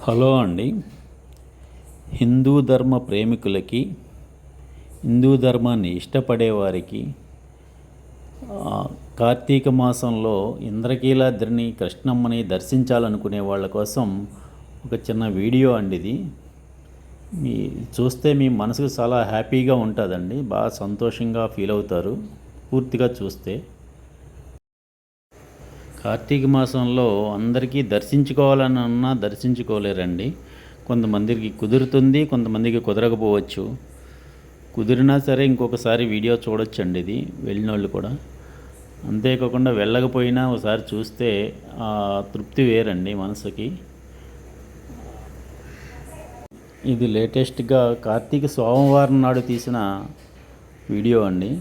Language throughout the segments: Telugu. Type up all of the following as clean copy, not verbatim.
హలో అండి. హిందూ ధర్మ ప్రేమికులకి, హిందూ ధర్మాన్ని ఇష్టపడేవారికి కార్తీక మాసంలో ఇంద్రకీలాద్రిని కృష్ణమ్మని దర్శించాలనుకునే వాళ్ళ కోసం ఒక చిన్న వీడియో అండి ఇది. మీ చూస్తే మీ మనసుకు చాలా హ్యాపీగా ఉంటుందండి, బాగా సంతోషంగా ఫీల్ అవుతారు పూర్తిగా చూస్తే. కార్తీక మాసంలో అందరికీ దర్శించుకోవాలని ఉన్నా దర్శించుకోలేరండి. కొంతమందికి కుదురుతుంది, కొంతమందికి కుదరకపోవచ్చు. కుదిరినా సరే ఇంకొకసారి వీడియో చూడొచ్చండి ఇది, వెళ్ళిన వాళ్ళు కూడా. అంతేకాకుండా వెళ్ళకపోయినా ఒకసారి చూస్తే ఆ తృప్తి వేరండి మనసుకి. ఇది లేటెస్ట్గా కార్తీక సోమవారం నాడు తీసిన వీడియో అండి.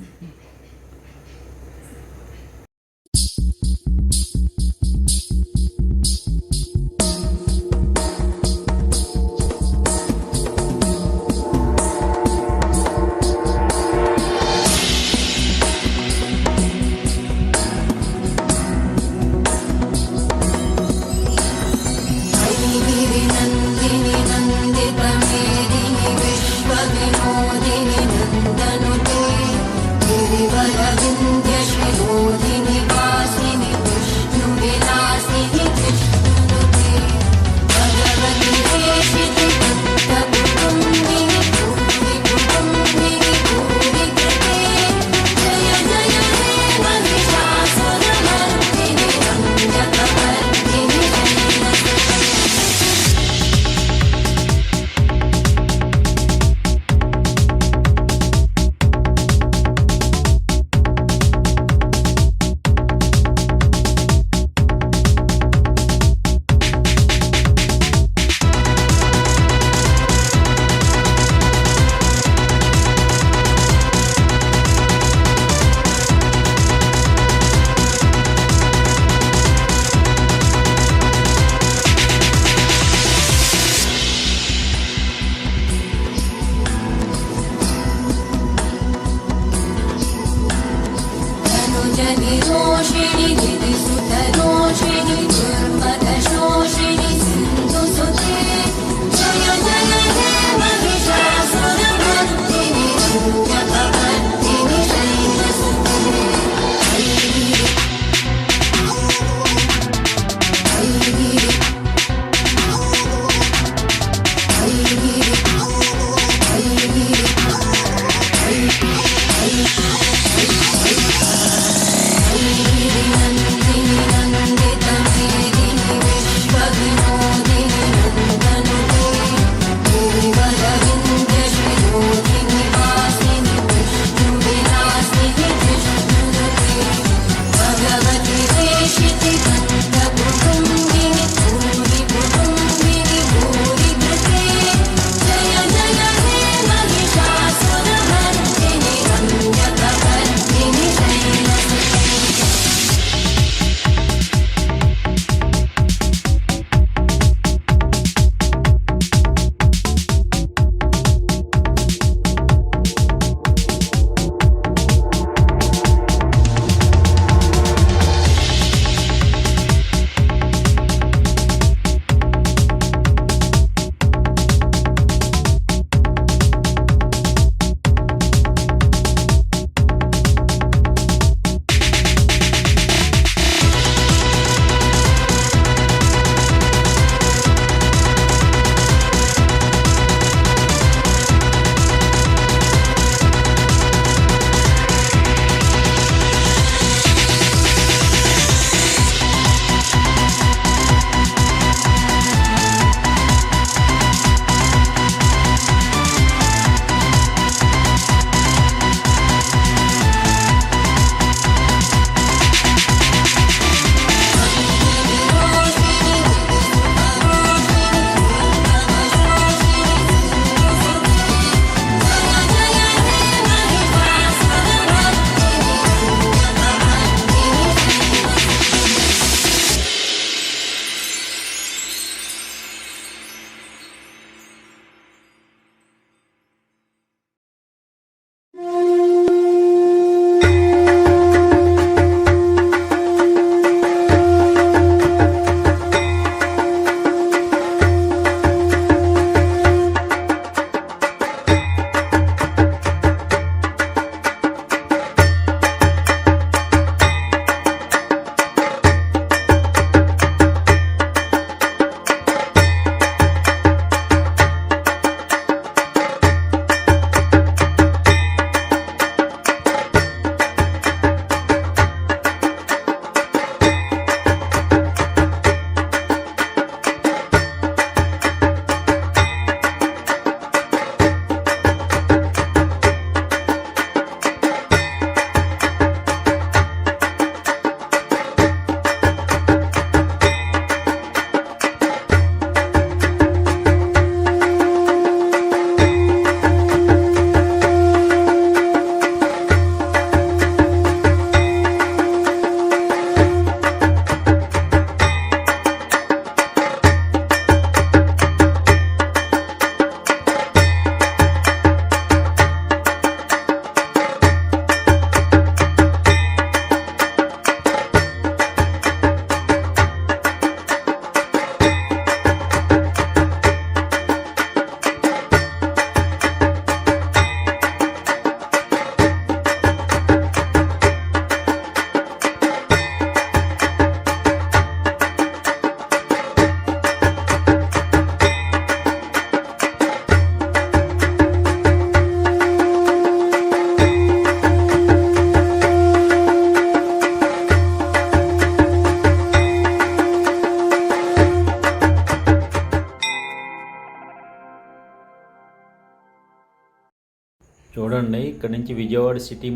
చూడండి, ఇక్కడ నుంచి విజయవాడ సిటీ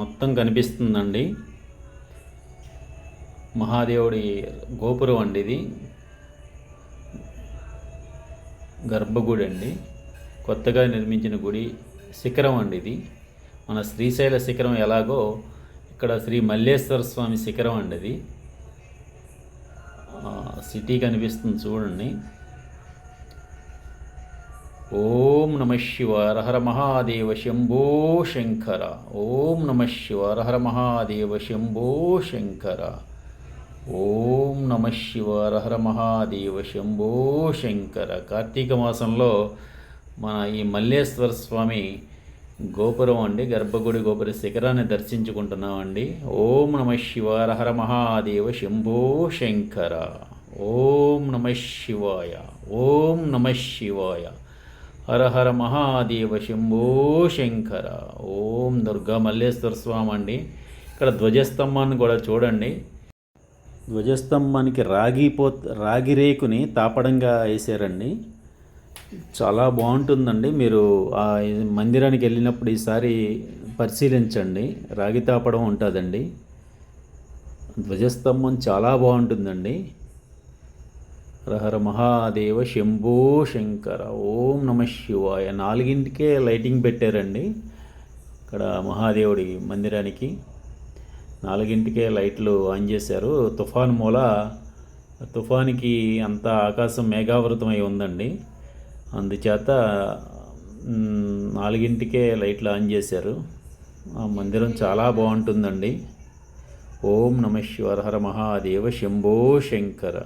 మొత్తం కనిపిస్తుందండి. మహాదేవుడి గోపురం అండి ఇది. గర్భగుడి అండి, కొత్తగా నిర్మించిన గుడి. శిఖరం అండి ఇది. మన శ్రీశైల శిఖరం ఎలాగో ఇక్కడ శ్రీ మల్లేశ్వర స్వామి శిఖరం అండి అది. సిటీ కనిపిస్తుంది చూడండి. ఓం నమ శివాయ, హర మహాదేవ శంభో శంకర. ఓం నమ శివాయ, హర మహాదేవ శంభో శంకర. ఓం నమ శివాయ, హర మహాదేవ శంభో శంకర. కార్తీక మాసంలో మన ఈ మల్లేశ్వర స్వామి గోపురం అండి, గర్భగుడి గోపుర శిఖరాన్ని దర్శించుకుంటున్నామండి. ఓం నమ శివాయ, హర మహాదేవ శంభో శంకర. ఓం నమ శివాయ, ఓం నమ శివాయ, హర హర మహాదేవ శంభో శంకర. ఓం దుర్గా మల్లేశ్వర స్వామి అండి. ఇక్కడ ధ్వజస్తంభాన్ని కూడా చూడండి. ధ్వజస్తంభానికి రాగి రేకుని తాపడంగా వేసారండి. చాలా బాగుంటుందండి. మీరు ఆ మందిరానికి వెళ్ళినప్పుడు ఈసారి పరిశీలించండి. రాగి తాపడం ఉంటుందండి. ధ్వజస్తంభం చాలా బాగుంటుందండి. హర మహాదేవ శంభో శంకర. ఓం నమ శివాయ. 4కే లైటింగ్ పెట్టారండి ఇక్కడ మహాదేవుడి మందిరానికి. 4కే లైట్లు ఆన్ చేశారు. తుఫాన్ మూల తుఫానికి అంతా ఆకాశం మేఘావృతమై ఉందండి. అందుచేత 4కే లైట్లు ఆన్ చేశారు. ఆ మందిరం చాలా బాగుంటుందండి. ఓం నమ శివాయ, హర మహాదేవ శంభో శంకర.